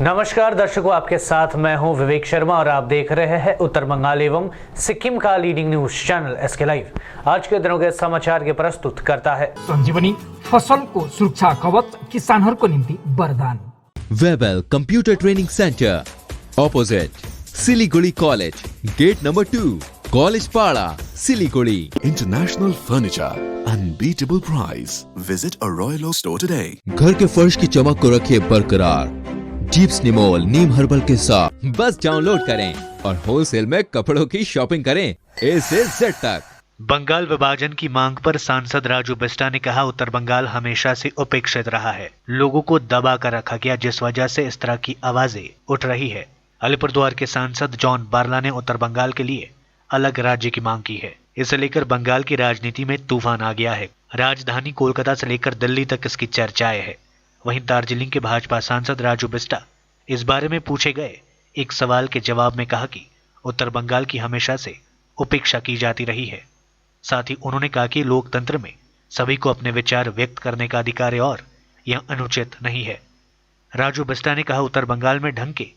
नमस्कार दर्शकों, आपके साथ मैं हूं विवेक शर्मा और आप देख रहे हैं उत्तर बंगाल एवं सिक्किम का leading news channel SK live. आज के दिनों के समाचार के प्रस्तुत करता है संजीवनी फसल को सुरक्षा कवच किसानहरूको निम्ति वरदान। Webel computer training centre opposite Siliguri college, gate number 2, college Para, Siliguri. International furniture, unbeatable price. Visit a Royal Oak store today. घर के फर्श की चमक को रखिए बरकरार जीप्स निमोल नीम हर्बल के साथ। बस डाउनलोड करें और होलसेल में कपड़ों की शॉपिंग करें A से Z तक। बंगाल विभाजन की मांग पर सांसद राजू बिस्टा ने कहा, उत्तर बंगाल हमेशा से उपेक्षित रहा है, लोगों को दबा कर रखा गया, जिस वजह से इस तरह की आवाजें उठ रही है। अलीपुरद्वार के सांसद जॉन बारला ने उत्तर बंगाल के लिए अलग राज्य की मांग की है। इसे लेकर बंगाल की राजनीति में तूफान आ गया है। राजधानी कोलकाता से लेकर दिल्ली तक इसकी चर्चाएं है। वहीं दार्जिलिंग के भाजपा सांसद राजू बिस्टा इस बारे में पूछे गए एक सवाल के जवाब में कहा कि उत्तर बंगाल की हमेशा से उपेक्षा की जाती रही है। साथ ही उन्होंने कहा कि लोकतंत्र में सभी को अपने विचार व्यक्त करने का अधिकार है और यह अनुचित नहीं है। राजू बिस्टा ने कहा, उत्तर बंगाल में ढंग के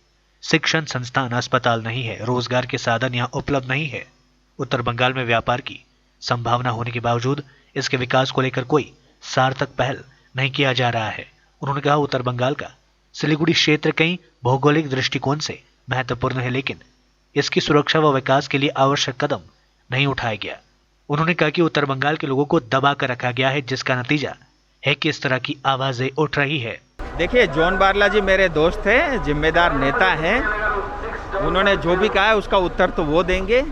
शिक्षण संस्थान, अस्पताल नहीं है, रोजगार के साधन यहाँ उपलब्ध नहीं है। उत्तर बंगाल में व्यापार की संभावना होने के बावजूद इसके विकास को लेकर कोई सार्थक पहल नहीं किया जा रहा है। उन्होंने कहा, उत्तर बंगाल का सिलीगुड़ी क्षेत्र कई भौगोलिक दृष्टिकोण से महत्वपूर्ण है, लेकिन इसकी सुरक्षा व विकास के लिए आवश्यक कदम नहीं उठाया गया। उन्होंने कहा कि उत्तर बंगाल के लोगों को दबा कर रखा गया है, जिसका नतीजा है कि इस तरह की आवाजें उठ रही है। देखिए, जॉन बारला जी मेरे दोस्त हैं, जिम्मेदार नेता हैं। उन्होंने जो भी कहा है उसका उत्तर तो वो देंगे।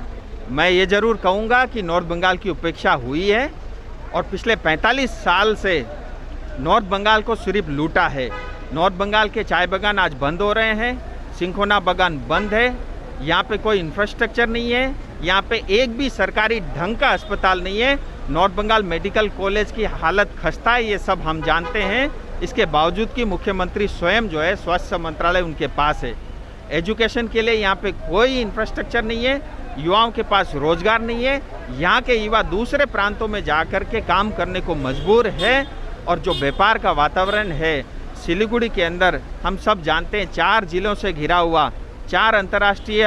मैं ये ज़रूर कहूँगा कि नॉर्थ बंगाल की उपेक्षा हुई है और पिछले 45 साल से नॉर्थ बंगाल को सिर्फ लूटा है। नॉर्थ बंगाल के चाय बागान आज बंद हो रहे हैं, सिंखोना बागान बंद है, यहाँ पे कोई इंफ्रास्ट्रक्चर नहीं है, यहाँ पे एक भी सरकारी ढंग का अस्पताल नहीं है। नॉर्थ बंगाल मेडिकल कॉलेज की हालत खस्ता है, ये सब हम जानते हैं। इसके बावजूद कि मुख्यमंत्री स्वयं जो है स्वास्थ्य मंत्रालय उनके पास है। एजुकेशन के लिए यहाँ पे कोई इंफ्रास्ट्रक्चर नहीं है, युवाओं के पास रोजगार नहीं है। यहाँ के युवा दूसरे प्रांतों में जाकर के काम करने को मजबूर है। और जो व्यापार का वातावरण है सिलीगुड़ी के अंदर, हम सब जानते हैं 4 जिलों से घिरा हुआ, 4 अंतर्राष्ट्रीय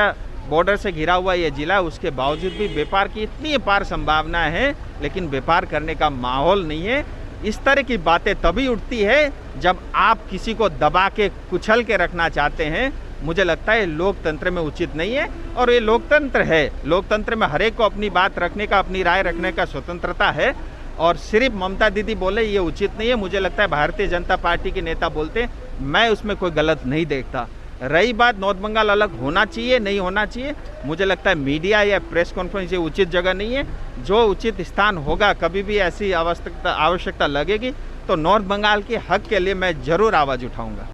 बॉर्डर से घिरा हुआ ये जिला, उसके बावजूद भी व्यापार की इतनी अपार संभावना है, लेकिन व्यापार करने का माहौल नहीं है। इस तरह की बातें तभी उठती है जब आप किसी को दबा के कुचल के रखना चाहते हैं। मुझे लगता है लोकतंत्र में उचित नहीं है और ये लोकतंत्र है। लोकतंत्र में हर एक को अपनी बात रखने का, अपनी राय रखने का स्वतंत्रता है और सिर्फ ममता दीदी बोले ये उचित नहीं है। मुझे लगता है भारतीय जनता पार्टी के नेता बोलते हैं, मैं उसमें कोई गलत नहीं देखता। रही बात नॉर्थ बंगाल अलग होना चाहिए नहीं होना चाहिए, मुझे लगता है मीडिया या प्रेस कॉन्फ्रेंस ये उचित जगह नहीं है। जो उचित स्थान होगा, कभी भी ऐसी आवश्यकता लगेगी तो नॉर्थ बंगाल के हक के लिए मैं जरूर आवाज उठाऊंगा।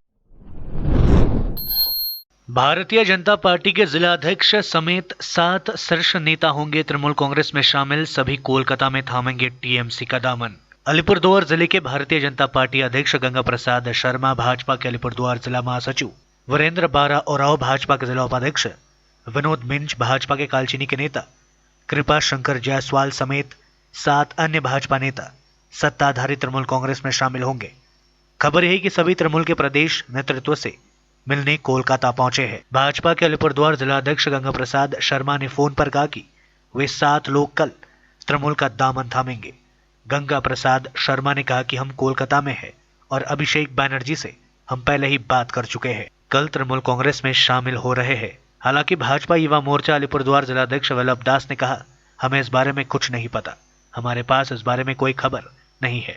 भारतीय जनता पार्टी के जिला अध्यक्ष समेत 7 शीर्ष नेता होंगे तृणमूल कांग्रेस में शामिल, सभी कोलकाता में थामेंगे टीएमसी का दामन। अलीपुरद्वार जिले के भारतीय जनता पार्टी अध्यक्ष गंगा प्रसाद शर्मा, भाजपा के अलीपुरद्वार जिला महासचिव वीरेंद्र बारा ओराव, भाजपा के जिला उपाध्यक्ष विनोद मिंज, भाजपा के कालचीनी के नेता कृपा शंकर जायसवाल समेत 7 अन्य भाजपा नेता सत्ताधारी तृणमूल कांग्रेस में शामिल होंगे। खबर है कि सभी तृणमूल के प्रदेश नेतृत्व से मिलने कोलकाता पहुंचे हैं। भाजपा के अलीपुरद्वार जिला अध्यक्ष गंगा प्रसाद शर्मा ने फोन पर कहा कि वे 7 लोग कल तृणमूल का दामन थामेंगे। गंगा प्रसाद शर्मा ने कहा कि हम कोलकाता में हैं और अभिषेक बैनर्जी से हम पहले ही बात कर चुके हैं, कल तृणमूल कांग्रेस में शामिल हो रहे हैं। हालांकि भाजपा युवा मोर्चा अलीपुरद्वार जिला अध्यक्ष वल्लभ दास ने कहा, हमें इस बारे में कुछ नहीं पता, हमारे पास इस बारे में कोई खबर नहीं है।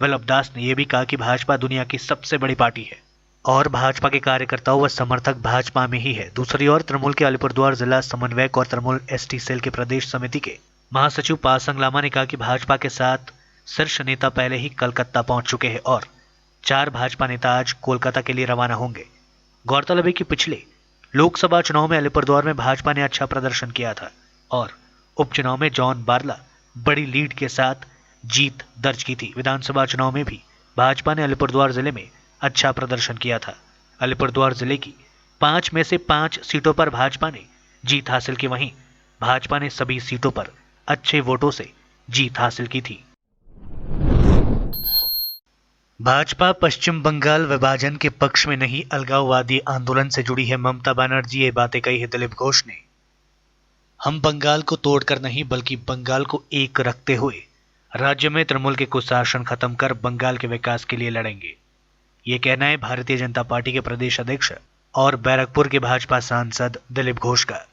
वल्लभ दास ने यह भी कहा कि भाजपा दुनिया की सबसे बड़ी पार्टी है और भाजपा के कार्यकर्ताओं व समर्थक भाजपा में ही है। दूसरी ओर तृणमूल के अलीपुरद्वार जिला समन्वयक और तृणमूल एसटी सेल के प्रदेश समिति के महासचिव पासंग लामा ने कहा कि भाजपा के 7 शीर्ष नेता पहले ही कलकत्ता पहुंच चुके हैं और 4 भाजपा नेता आज कोलकाता के लिए रवाना होंगे। गौरतलब है कि पिछले लोकसभा चुनाव में अलीपुरद्वार में भाजपा ने अच्छा प्रदर्शन किया था और उपचुनाव में जॉन बारला बड़ी लीड के साथ जीत दर्ज की थी। विधानसभा चुनाव में भी भाजपा ने अलीपुरद्वार जिले में अच्छा प्रदर्शन किया था। अलीपुरद्वार जिले की 5 में से 5 सीटों पर भाजपा ने जीत हासिल की, वहीं भाजपा ने सभी सीटों पर अच्छे वोटों से जीत हासिल की थी। भाजपा पश्चिम बंगाल विभाजन के पक्ष में नहीं, अलगाववादी आंदोलन से जुड़ी है ममता बनर्जी। ये बातें कही है दिलीप घोष ने। हम बंगाल को तोड़कर नहीं बल्कि बंगाल को एक रखते हुए राज्य में तृणमूल के कुशासन खत्म कर बंगाल के विकास के लिए लड़ेंगे। ये कहना है भारतीय जनता पार्टी के प्रदेश अध्यक्ष और बैरकपुर के भाजपा सांसद दिलीप घोष का।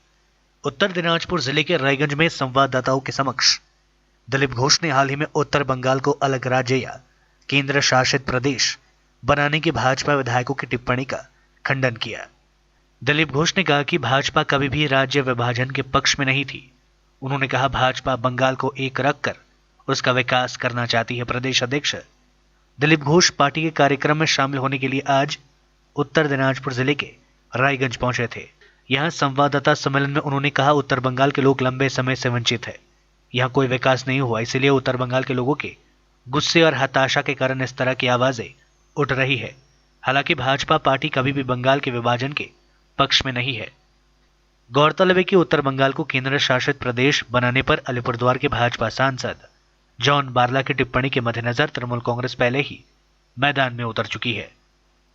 उत्तर दिनाजपुर जिले के रायगंज में संवाददाताओं के समक्ष दिलीप घोष ने हाल ही में उत्तर बंगाल को अलग राज्य या केंद्र शासित प्रदेश बनाने की भाजपा विधायकों की टिप्पणी का खंडन किया। दिलीप घोष ने कहा कि भाजपा कभी भी राज्य विभाजन के पक्ष में नहीं थी। उन्होंने कहा भाजपा बंगाल को एक रखकर उसका विकास करना चाहती है। प्रदेश अध्यक्ष दिलीप घोष पार्टी के कार्यक्रम में शामिल होने के लिए आज उत्तर दिनाजपुर जिले के रायगंज पहुंचे थे। यहां संवाददाता सम्मेलन में उन्होंने कहा उत्तर बंगाल के लोग लंबे समय से वंचित है, यहां कोई विकास नहीं हुआ, इसलिए उत्तर बंगाल के लोगों के गुस्से और हताशा के कारण इस तरह की आवाजें उठ रही है। हालांकि भाजपा पार्टी कभी भी बंगाल के विभाजन के पक्ष में नहीं है। गौरतलब है कि उत्तर बंगाल को केंद्र शासित प्रदेश बनाने पर अलीपुरद्वार के भाजपा सांसद जॉन बारला की टिप्पणी के मद्देनजर तृणमूल कांग्रेस पहले ही मैदान में उतर चुकी है।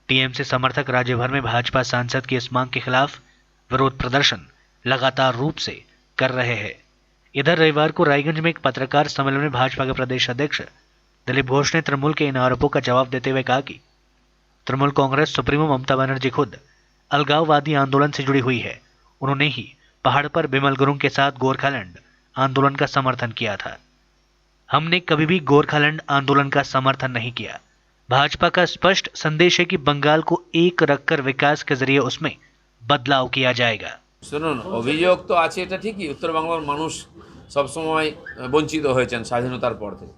टीएमसी समर्थक राज्य भर में भाजपा सांसद की इस मांग के खिलाफ विरोध प्रदर्शन लगातार रूप से कर रहे हैं। इधर रविवार को रायगंज में एक पत्रकार सम्मेलन में भाजपा के प्रदेश अध्यक्ष दिलीप घोष ने तृणमूल के इन आरोपों का जवाब देते हुए कहा कि तृणमूल कांग्रेस सुप्रीमो ममता बनर्जी खुद अलगाववादी आंदोलन से जुड़ी हुई है। उन्होंने ही पहाड़ पर बिमल गुरुंग के साथ गोरखालैंड आंदोलन का समर्थन किया था। हमने कभी भी गोरखालैंड आंदोलन का समर्थन नहीं किया। भाजपा का स्पष्ट संदेश है कि बंगाल को एक रखकर विकास के जरिए उसमें बदलाव किया जाएगा। শুনুন, অভিযোগ তো আছে, এটা ঠিকই। উত্তর বাংলার মানুষ সবসময় বঞ্চিত হয়েছেন স্বাধীনতার পর থেকে।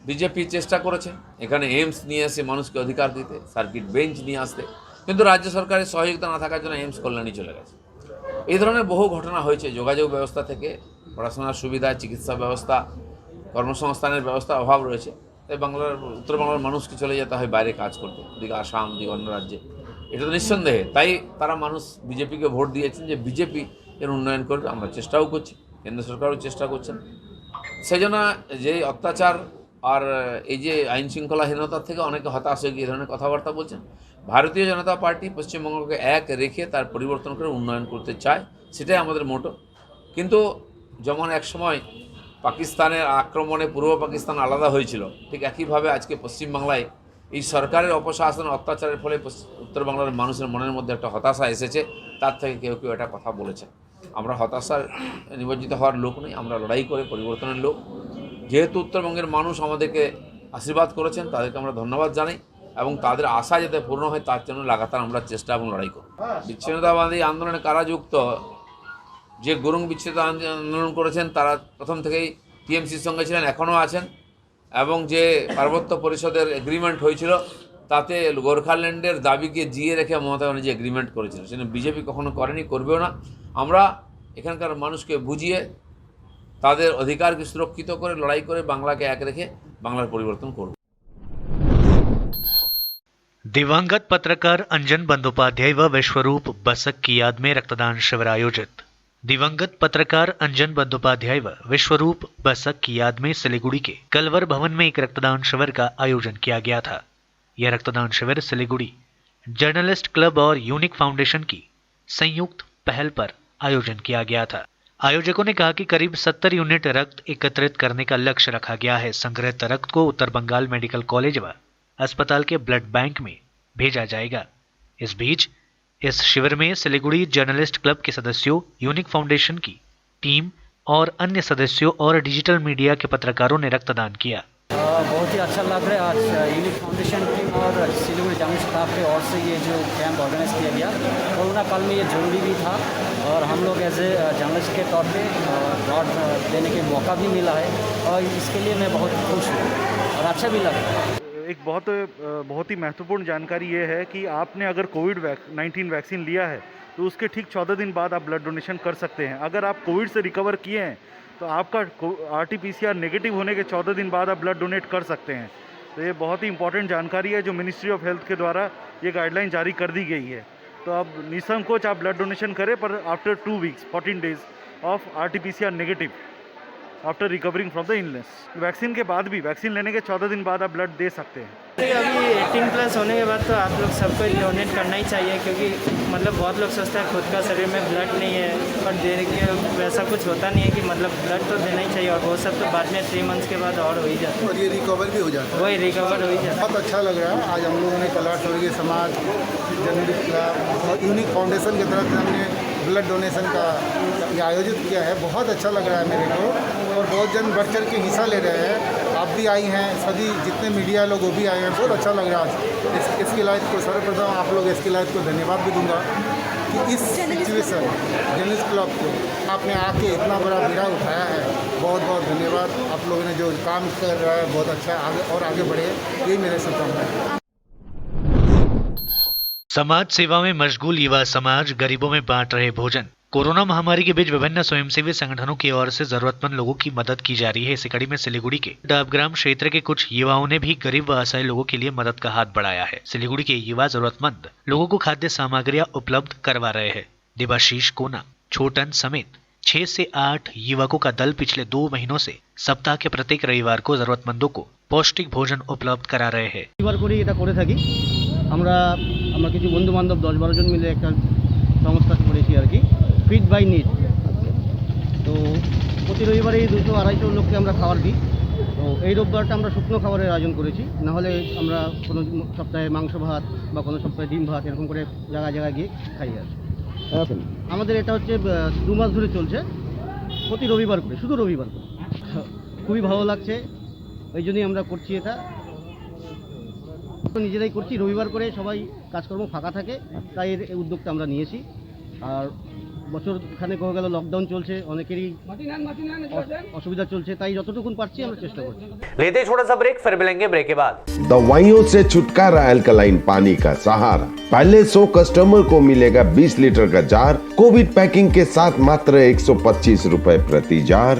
বিজেপি চেষ্টা করেছে এখানে এইমস নিয়ে এসে মানুষকে অধিকার দিতে, সার্কিট বেঞ্চ নিয়ে আসতে, কিন্তু রাজ্য সরকারের সহযোগিতা না থাকার জন্য এইমস কল্যাণী চলে গেছে। এই ধরনের বহু ঘটনা হয়েছে। যোগাযোগ ব্যবস্থা থেকে পড়াশোনার সুবিধা, চিকিৎসা ব্যবস্থা, কর্মসংস্থানের ব্যবস্থা অভাব রয়েছে। তাই উত্তর বাংলার মানুষকে চলে যেতে হয় বাইরে কাজ করতে, ওদিকে আসাম, ওদিকে অন্য রাজ্যে। এটা তো নিঃসন্দেহে। তাই তারা মানুষ বিজেপিকে ভোট দিয়েছেন যে বিজেপি এর উন্নয়ন করবে। আমরা চেষ্টাও করছি, কেন্দ্র সরকারও চেষ্টা করছেন। সেই জন্য যে অত্যাচার আর এই যে আইন শৃঙ্খলাহীনতার থেকে অনেকে হতাশ হয়ে গিয়ে এই ধরনের কথাবার্তা বলছেন। ভারতীয় জনতা পার্টি পশ্চিমবঙ্গকে এক রেখে তার পরিবর্তন করে উন্নয়ন করতে চায়, সেটাই আমাদের মোটো। কিন্তু যেমন এক সময় পাকিস্তানের আক্রমণে পূর্ব পাকিস্তান আলাদা হয়েছিল, ঠিক একইভাবে আজকে পশ্চিমবাংলায় এই সরকারের অপশাসন, অত্যাচারের ফলে উত্তর বাংলার মানুষের মনের মধ্যে একটা হতাশা এসেছে। তার থেকে কেউ কেউ এটা কথা বলেছেন। আমরা হতাশার নিমজ্জিত হওয়ার লোক নই, আমরা লড়াই করে পরিবর্তনের লোক। যেহেতু উত্তরবঙ্গের মানুষ আমাদেরকে আশীর্বাদ করেছেন, তাদেরকে আমরা ধন্যবাদ জানাই এবং তাদের আশা যাতে পূর্ণ হয় তার জন্য লাগাতার আমরা চেষ্টা এবং লড়াই করব। বিচ্ছিন্নতাবাদী আন্দোলনে কারাযুক্ত যে গুরুং বিচ্ছিন্ন আন্দোলন করেছেন তারা প্রথম থেকেই টিএমসির সঙ্গে ছিলেন, এখনও আছেন। এবং যে পার্বত্য পরিষদের এগ্রিমেন্ট হয়েছিল তাতে গোর্খাল্যান্ডের দাবিকে জিয়ে রেখে মমতা ব্যানার্জি এগ্রিমেন্ট করেছিল, সেটা বিজেপি কখনো করেনি, করবেও না। আমরা এখানকার মানুষকে বুঝিয়ে তাদের অধিকারকে সুরক্ষিত করে লড়াই করে বাংলাকে এক রেখে বাংলার পরিবর্তন করব। दिवंगत पत्रकार अंजन बंदोपाध्याय व विश्वरूप बसक की याद में रक्तदान शिविर आयोजित। दिवंगत पत्रकार अंजन बंदोपाध्याय व विश्वरूप बसक की याद में सिलीगुड़ी के कलवर भवन में एक रक्तदान शिविर का आयोजन किया गया था। यह रक्तदान शिविर सिलीगुड़ी जर्नलिस्ट क्लब और यूनिक फाउंडेशन की संयुक्त पहल पर आयोजन किया गया था। आयोजकों ने कहा कि करीब 70 यूनिट रक्त एकत्रित करने का लक्ष्य रखा गया है। संग्रहित रक्त को उत्तर बंगाल मेडिकल कॉलेज व अस्पताल के ब्लड बैंक में भेजा जाएगा। इस बीच इस शिविर में सिलीगुड़ी जर्नलिस्ट क्लब के सदस्यों, यूनिक फाउंडेशन की टीम और अन्य सदस्यों और डिजिटल मीडिया के पत्रकारों ने रक्तदान किया। बहुत ही अच्छा लग रहा है। आज यूनिक फाउंडेशन टीम और सिलीगुड़ी जर्नलिस्ट स्टाफ की ओर से ये जो कैंप ऑर्गेनाइज किया गया, कोरोना काल में ये ज़रूरी भी था और हम लोग एज ए जर्नलिस्ट के तौर पे ब्लड देने के मौका भी मिला है और इसके लिए मैं बहुत खुश हूँ और अच्छा भी लग रहा है। एक बहुत ही महत्वपूर्ण जानकारी ये है कि आपने अगर कोविड-19 वैक्सीन लिया है तो उसके ठीक 14 दिन बाद आप ब्लड डोनेशन कर सकते हैं। अगर आप कोविड से रिकवर किए हैं तो आपका RT-PCR नेगेटिव होने के 14 दिन बाद आप ब्लड डोनेट कर सकते हैं। तो ये बहुत ही इंपॉर्टेंट जानकारी है जो मिनिस्ट्री ऑफ हेल्थ के द्वारा ये गाइडलाइन जारी कर दी गई है। तो अब निसंकोच आप ब्लड डोनेशन करें, पर after 2 weeks 14 days of RT-PCR negative. After recovering from the illness. Vaccine के बाद भी, वैक्सीन लेने के 14 दिन बाद आप ब्लड दे सकते हैं। अभी 18+ होने के बाद तो आप लोग सबको डोनेट करना ही चाहिए, क्योंकि मतलब बहुत लोग सोचते हैं खुद का शरीर में ब्लड नहीं है, पर देने के वैसा कुछ होता नहीं है कि मतलब ब्लड तो देना ही चाहिए। और वो सब तो बाद में 3 मंथ्स के बाद और हो ही जाता है, और ये रिकवर भी हो जाता है। वही रिकवर हो ही जाता है। बहुत अच्छा लग रहा है। आज हम लोगों ने कला स्वर्गीय समाज जर्नलिस्ट क्लब और यूनिक फाउंडेशन की तरफ से हमने ब्लड डोनेशन का ये आयोजित किया है। बहुत अच्छा लग रहा है मेरे को, और बहुत जन बढ़ चढ़ के हिस्सा ले रहे हैं। आप भी आई हैं, सभी जितने मीडिया लोग वो भी आए हैं। बहुत अच्छा लग रहा है आज। इसकी लाइफ को सर्वप्रथम आप लोग इसकी लाइफ को धन्यवाद भी दूंगा कि इस सिचुएशन जर्नलिस्ट क्लब को आपने आके इतना बड़ा बीड़ा उठाया है। बहुत बहुत धन्यवाद। आप लोगों ने जो काम कर रहा है बहुत अच्छा, आगे और आगे बढ़े, यही मेरे शुभकामनाएं। समाज सेवा में मशगूल युवा समाज गरीबों में बांट रहे भोजन। कोरोना महामारी के बीच विभिन्न स्वयंसेवी संगठनों की ओर से जरूरतमंद लोगों की मदद की जा रही है। इसी कड़ी में सिलीगुड़ी के डाबग्राम क्षेत्र के कुछ युवाओं ने भी गरीब व असहाय लोगों के लिए मदद का हाथ बढ़ाया है। सिलीगुड़ी के युवा जरूरतमंद लोगों को खाद्य सामग्रियां उपलब्ध करवा रहे हैं। देवाशीष कोना, छोटन समेत 6 से 8 युवकों का दल पिछले 2 महीनों से सप्ताह के प्रत्येक रविवार को जरूरतमंदों को पौष्टिक भोजन उपलब्ध करा रहे हैं। আমরা কিছু বন্ধু বান্ধব 10-12 জন মিলে একটা সংস্থা করেছি আর কি, ফিড বাই নিড। তো প্রতি রবিবারে 200-250 লোককে আমরা খাবার দিই। তো এই রোববারটা আমরা শুকনো খাবারের আয়োজন করেছি, না হলে আমরা কোনো সপ্তাহে মাংস ভাত বা কোনো সপ্তাহে ডিম ভাত এরকম করে জায়গায় জায়গায় গিয়ে খাই আর কি। আমাদের এটা হচ্ছে 2 মাস ধরে চলছে, প্রতি রবিবার করে, শুধু রবিবার করে। খুবই ভালো লাগছে, এই জন্যই আমরা করছি এটা। তো নিজেরাই করছি, রবিবার করে সবাই কাজকর্ম ফাঁকা থাকে, তাই এই উদ্যোগটা আমরা নিয়েছি। আর বছর খানেক হয়ে গেল লকডাউন চলছে, অনেকেরই অসুবিধা চলছে, তাই যতটুকুন পারছি আমরা চেষ্টা করছি। लेते छोटा सा ब्रेक, फिर मिलेंगे ब्रेक के बाद। दवाइयों से छुटकारा अल्कलाइन पानी का सहारा। पहले 100 कस्टमर को मिलेगा 20 लीटर का जार, कोविड पैकिंग के साथ मात्र 125 रुपए प्रति जार,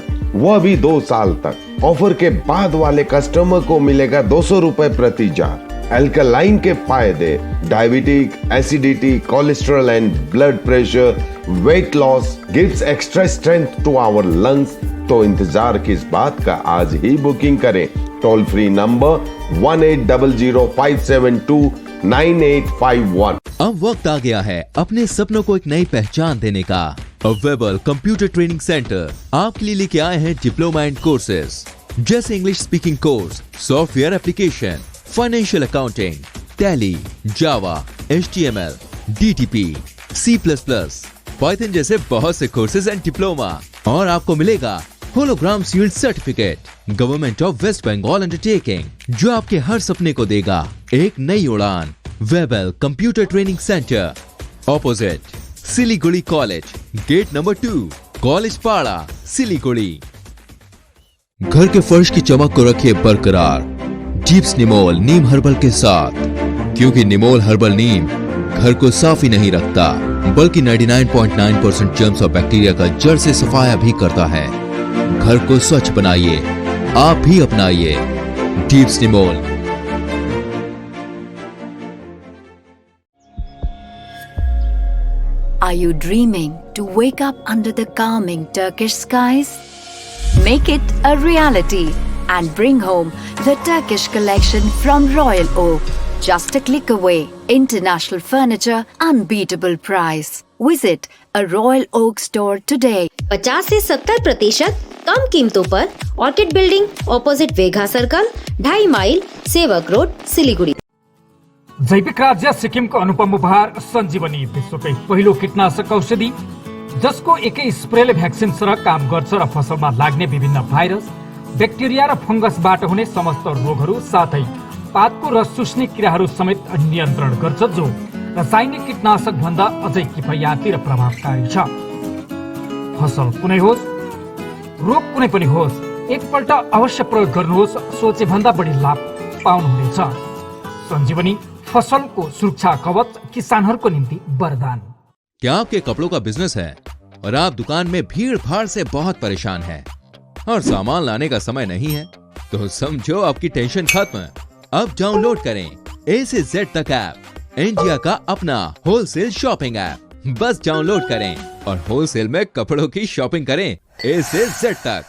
वह भी 2 साल तक। ऑफर के बाद वाले कस्टमर को मिलेगा 200 रुपए प्रति जार। अल्कलाइन के फायदे: diabetic, acidity, cholesterol and blood pressure, weight loss, gives extra strength to our lungs. तो इंतजार किस बात का, आज ही बुकिंग करें। Toll free number 1800-572-9851। अब वक्त आ गया है अपने सपनों को एक नई पहचान देने का। अवेलेबल कंप्यूटर ट्रेनिंग सेंटर आपके लिए लेके आए हैं डिप्लोमा एंड कोर्सेज जैसे English speaking course, software application, financial accounting, Tally, Java, HTML, DTP, C++, Python जैसे बहुत से कोर्सेज एंड डिप्लोमा। और आपको मिलेगा hologram sealed certificate government of West Bengal undertaking, जो आपके हर सपने को देगा एक नई उड़ान। Webel computer training centre, opposite Siliguri college, gate number 2, college Para, Siliguri. घर के फर्श की चमक को रखिए बरकरार जीप्स निमोल नीम हर्बल के साथ, क्योंकि निमोल हर्बल नीम घर को साफ ही नहीं रखता बल्कि 99.9% जर्म्स और बैक्टीरिया का जड़ से सफाया भी करता है। घर को स्वच्छ बनाइए, आप भी अपनाइए jeeps Nimol. Are you dreaming to wake up under the calming Turkish skies? Make it a reality and bring home the Turkish collection from Royal Oak. Just a click away. International furniture, unbeatable price. Visit a Royal Oak store today. 50 से 70% कम कीमतों पर Orchid building, opposite Vega circle, 2.5 mile, Sevoke road, Siliguri. जैविक राज्य सिक्किमको अनुपम उपहार सञ्जीवनी, विश्वकै पहिलो कीटनाशक औषधि जसको एकै स्प्रेले भ्याक्सिन सरह काम गर्छ र फसलमा लाग्ने विभिन्न भाइरस, ब्याक्टेरिया र फंगसबाट हुने समस्त रोगहरू साथै पातको रस चुस्ने किराहरू समेत नियन्त्रण गर्छ, जो रासायनिक कीटनाशक भन्दा अझै किफायती र प्रभावकारी छ। फसल कुनै होस्, रोग कुनै पनि होस्, एकपल्ट अवश्य प्रयोग गर्नुहोस्, सोचे भन्दा बढी लाभ पाउनुहुनेछ। सञ्जीवनी फसलको सुरक्षा कवच, किसानहरूको निम्ति वरदान। क्या आपके कपड़ों का बिजनेस है और आप दुकान में भीड़ भाड़ से बहुत परेशान हैं और सामान लाने का समय नहीं है? तो समझो आपकी टेंशन खत्म। अब डाउनलोड करें A से Z तक ऐप, इंडिया का अपना होलसेल शॉपिंग ऐप। बस डाउनलोड करें और होलसेल में कपड़ों की शॉपिंग करें A से Z तक।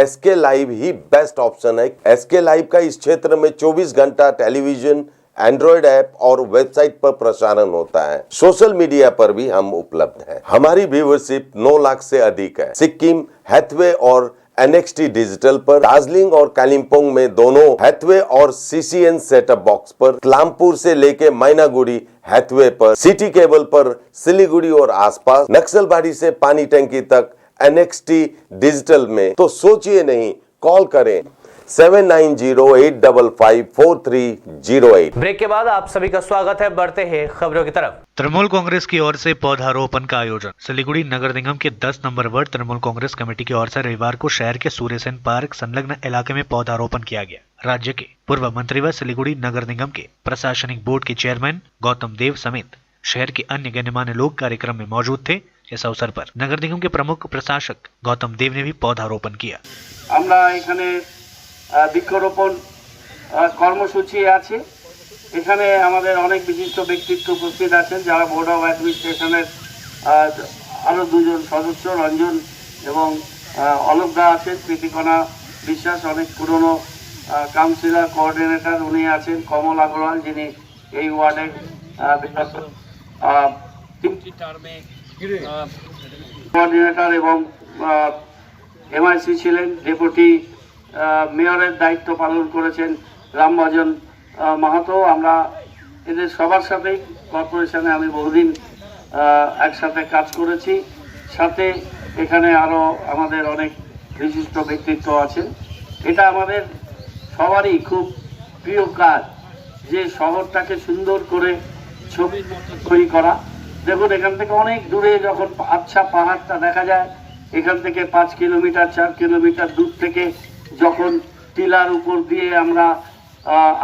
SK लाइव ही बेस्ट ऑप्शन है। SK लाइव का इस क्षेत्र में 24 घंटा टेलीविजन, एंड्रॉइड ऐप और वेबसाइट पर प्रसारण होता है। सोशल मीडिया पर भी हम उपलब्ध हैं। हमारी व्यूवरशिप 9 लाख से अधिक है। सिक्किम, हैथवे और NXT डिजिटल पर, दार्जिलिंग और कालिम्पोंग में दोनों हैथवे और CCN सेटअप बॉक्स पर, क्लामपुर से लेके मैनागुड़ी हैथवे पर, सिटी केबल पर, सिलीगुड़ी और आसपास, नक्सलबाड़ी से पानी टंकी तक NXT डिजिटल में। तो सोचिए नहीं, कॉल करें 7908554308। ब्रेक के बाद आप सभी का स्वागत है। बढ़ते हैं खबरों की तरफ। तृणमूल कांग्रेस की ओर से पौधारोपण का आयोजन। सिलीगुड़ी नगर निगम के 10 number ward Trinamool Congress committee की ओर से रविवार को शहर के सूर्यसेन पार्क संलग्न इलाके में पौधारोपण किया गया। राज्य के पूर्व मंत्री व सिलीगुड़ी नगर निगम के प्रशासनिक बोर्ड के चेयरमैन गौतम देव समेत शहर के अन्य गण्यमान्य लोग कार्यक्रम में मौजूद थे। इस अवसर पर नगर निगम के प्रमुख प्रशासक गौतम देव ने भी पौधारोपण किया। বৃক্ষরোপণ কর্মসূচি আছে। এখানে আমাদের অনেক বিশিষ্ট ব্যক্তিত্ব উপস্থিত আছেন, যারা বোর্ড অফ অ্যাডমিনিস্ট্রেশনের আরও দুজন সদস্য রঞ্জন এবং অলোক দা আছেন, প্রীতিকণা বিশ্বাস অনেক পুরনো কাউন্সিলর কোঅর্ডিনেটর উনি আছেন, কমল আগরওয়াল যিনি এই ওয়ার্ডের বিগত 3টি টার্মে কোঅর্ডিনেটর এবং MIC ছিলেন, ডেপুটি মেয়রের দায়িত্ব পালন করেছেন রামভজন মাহাতো। আমরা এদের সবার সাথেই কর্পোরেশনে আমি বহুদিন একসাথে কাজ করেছি। সাথে এখানে আরও আমাদের অনেক বিশিষ্ট ব্যক্তিত্ব আছেন। এটা আমাদের সবারই খুব প্রিয় কাজ, যে শহরটাকে সুন্দর করে ছবির মতো তৈরি করা। দেখুন, এখান থেকে অনেক দূরে যখন আচ্ছা পাহাড়টা দেখা যায়, এখান থেকে 5 কিলোমিটার 4 কিলোমিটার দূর থেকে যখন টিলার উপর দিয়ে আমরা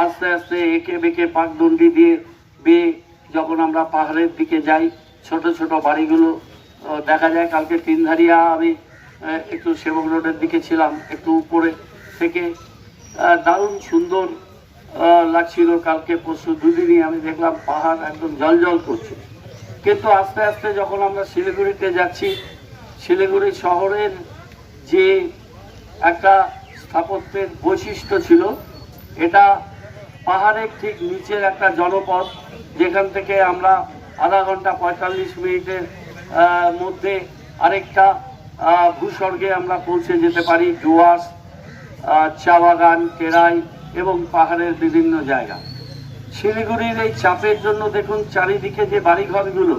আস্তে আস্তে এঁকে বেঁকে পাকদণ্ডি দিয়ে বেয়ে যখন আমরা পাহাড়ের দিকে যাই, ছোট ছোট বাড়িগুলো দেখা যায়। কালকে তিনধারিয়া আমি একটু সেবক রোডের দিকে ছিলাম, একটু উপরে থেকে দারুণ সুন্দর লাগছিল। কালকে পরশু দুদিনই আমি দেখলাম পাহাড় একদম জলজল করছে। কিন্তু আস্তে আস্তে যখন আমরা শিলিগুড়িতে যাচ্ছি, শিলিগুড়ি শহরের যে একটা স্থাপত্যের বৈশিষ্ট্য ছিল, এটা পাহাড়ের ঠিক নিচের একটা জনপদ, যেখান থেকে আমরা আধা ঘন্টা 45 মিনিটের মধ্যে আরেকটা ভূস্বর্গে আমরা পৌঁছে যেতে পারি। ডুয়ার্স, চা বাগান, টেরাই এবং পাহাড়ের বিভিন্ন জায়গা। শিলিগুড়ির এই চাপের জন্য দেখুন চারিদিকে যে বাড়িঘরগুলো,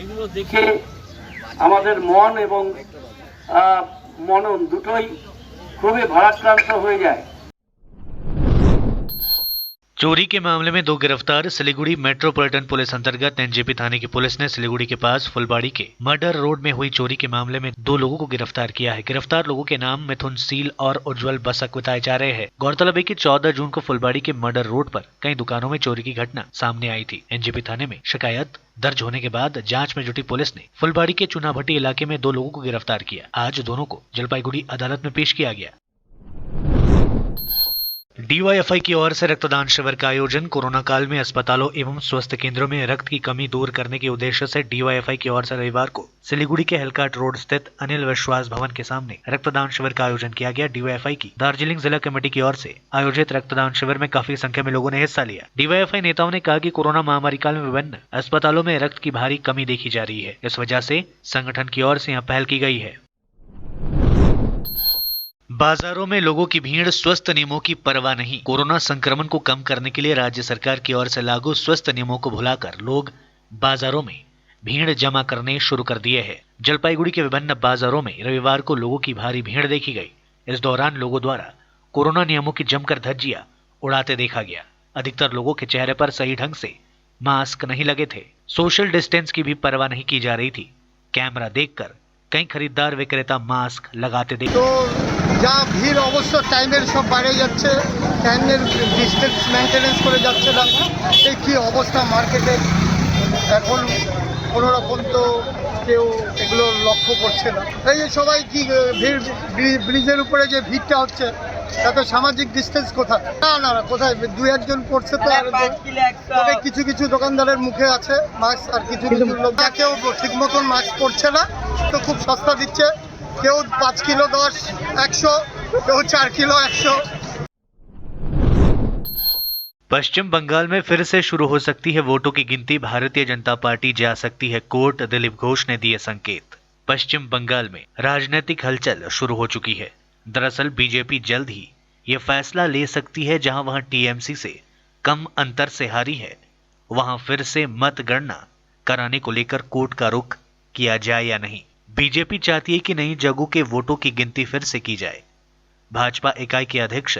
এগুলো দেখে আমাদের মন এবং মনন দুটোই খুবই ভারাক্রান্ত হয়ে যায়। चोरी के मामले में 2 गिरफ्तार। सिलीगुड़ी मेट्रोपॉलिटन पुलिस अंतर्गत NJP थाने की पुलिस ने सिलीगुड़ी के पास फुलबाड़ी के मर्डर रोड में हुई चोरी के मामले में 2 लोगों को गिरफ्तार किया है। गिरफ्तार लोगों के नाम मिथुन सील और उज्जवल बसक बताए जा रहे हैं। गौरतलब है कि 14 जून को फुलबाड़ी के मर्डर रोड पर कई दुकानों में चोरी की घटना सामने आई थी। NJP थाने में शिकायत दर्ज होने के बाद जांच में जुटी पुलिस ने फुलबाड़ी के चुनाभट्टी इलाके में 2 लोगों को गिरफ्तार किया। आज दोनों को जलपाईगुड़ी अदालत में पेश किया गया। DYFI की ओर से रक्तदान शिविर का आयोजन। कोरोना काल में अस्पतालों एवं स्वास्थ्य केंद्रों में रक्त की कमी दूर करने के उद्देश्य से DYFI की ओर से रविवार को सिलीगुड़ी के हेलकाट रोड स्थित अनिल विश्वास भवन के सामने रक्तदान शिविर का आयोजन किया गया। DYFI की दार्जिलिंग जिला कमेटी की ओर से आयोजित रक्तदान शिविर में काफी संख्या में लोगों ने हिस्सा लिया। DYFI नेताओं ने कहा कि कोरोना महामारी काल में विभिन्न अस्पतालों में रक्त की भारी कमी देखी जा रही है। इस वजह से संगठन की ओर से यहाँ पहल की गई है। बाजारों में लोगों की भीड़, स्वस्थ नियमों की परवाह नहीं। कोरोना संक्रमण को कम करने के लिए राज्य सरकार की ओर से लागू स्वस्थ नियमों को भुलाकर लोग बाजारों में भीड़ जमा करने शुरू कर दिए हैं। जलपाईगुड़ी के विभिन्न बाजारों में रविवार को लोगों की भारी भीड़ देखी गई। इस दौरान लोगों द्वारा कोरोना नियमों की जमकर धज्जियां उड़ाते देखा गया। अधिकतर लोगों के चेहरे पर सही ढंग से मास्क नहीं लगे थे। सोशल डिस्टेंस की भी परवाह नहीं की जा रही थी। कैमरा देखकर कई खरीदार विक्रेता मास्क लगाते देखे। যা ভিড় অবশ্য টাইমের সব বাইরে যাচ্ছে, টাইমের ডিস্টেন্স মেনটেনেন্স করে যাচ্ছে না। এই কী অবস্থা মার্কেটে এখন, কোনো রকম তো কেউ এগুলো লক্ষ্য করছে না। এই যে সবাই কি ভিড়, ব্রিজের উপরে যে ভিড়টা হচ্ছে, তাতে সামাজিক ডিস্টেন্স কোথায়? না না না, কোথায় 2-1 করছে তো, তবে কিছু কিছু দোকানদারের মুখে আছে মাস্ক, আর কিছু কিছু লোক কেউ ঠিক মতন মাস্ক পরছে না। তো খুব সস্তা দিচ্ছে, কেউ 5 কিলো 10 100, কেউ 4 কিলো 100। पश्चिम बंगाल में फिर से शुरू हो सकती है वोटों की गिनती, भारतीय जनता पार्टी जा सकती है कोर्ट, दिलीप घोष ने दिए संकेत। पश्चिम बंगाल में राजनीतिक हलचल शुरू हो चुकी है। दरअसल बीजेपी जल्द ही ये फैसला ले सकती है, जहां वह टीएमसी से कम अंतर से हारी है, वहां फिर से मतगणना कराने को लेकर कोर्ट का रुख किया जाए या नहीं। बीजेपी चाहती है कि नई जगहों के वोटों की गिनती फिर से की जाए। भाजपा इकाई के अध्यक्ष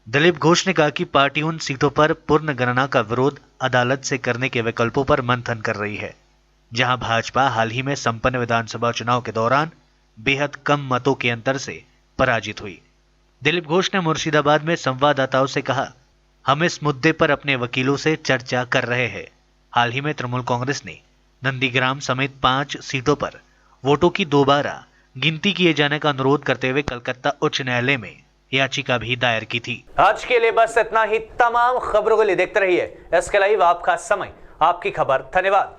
दिलीप घोष ने कहा कि पार्टी उन सीटों पर पूर्ण गणना का विरोध अदालत से करने के विकल्पों पर मंथन कर रही है, जहां भाजपा हाल ही में संपन्न विधानसभा चुनाव के दौरान बेहद कम मतों के अंतर से पराजित हुई। दिलीप घोष ने मुर्शिदाबाद में संवाददाताओं से कहा, हम इस मुद्दे पर अपने वकीलों से चर्चा कर रहे हैं। हाल ही में तृणमूल कांग्रेस ने नंदीग्राम समेत 5 सीटों पर वोटों की दोबारा गिनती किए जाने का अनुरोध करते हुए कलकत्ता उच्च न्यायालय में याचिका भी दायर की थी। आज के लिए बस इतना ही। तमाम खबरों के लिए देखते रहिए SK लाइव, आपका समय आपकी खबर। धन्यवाद।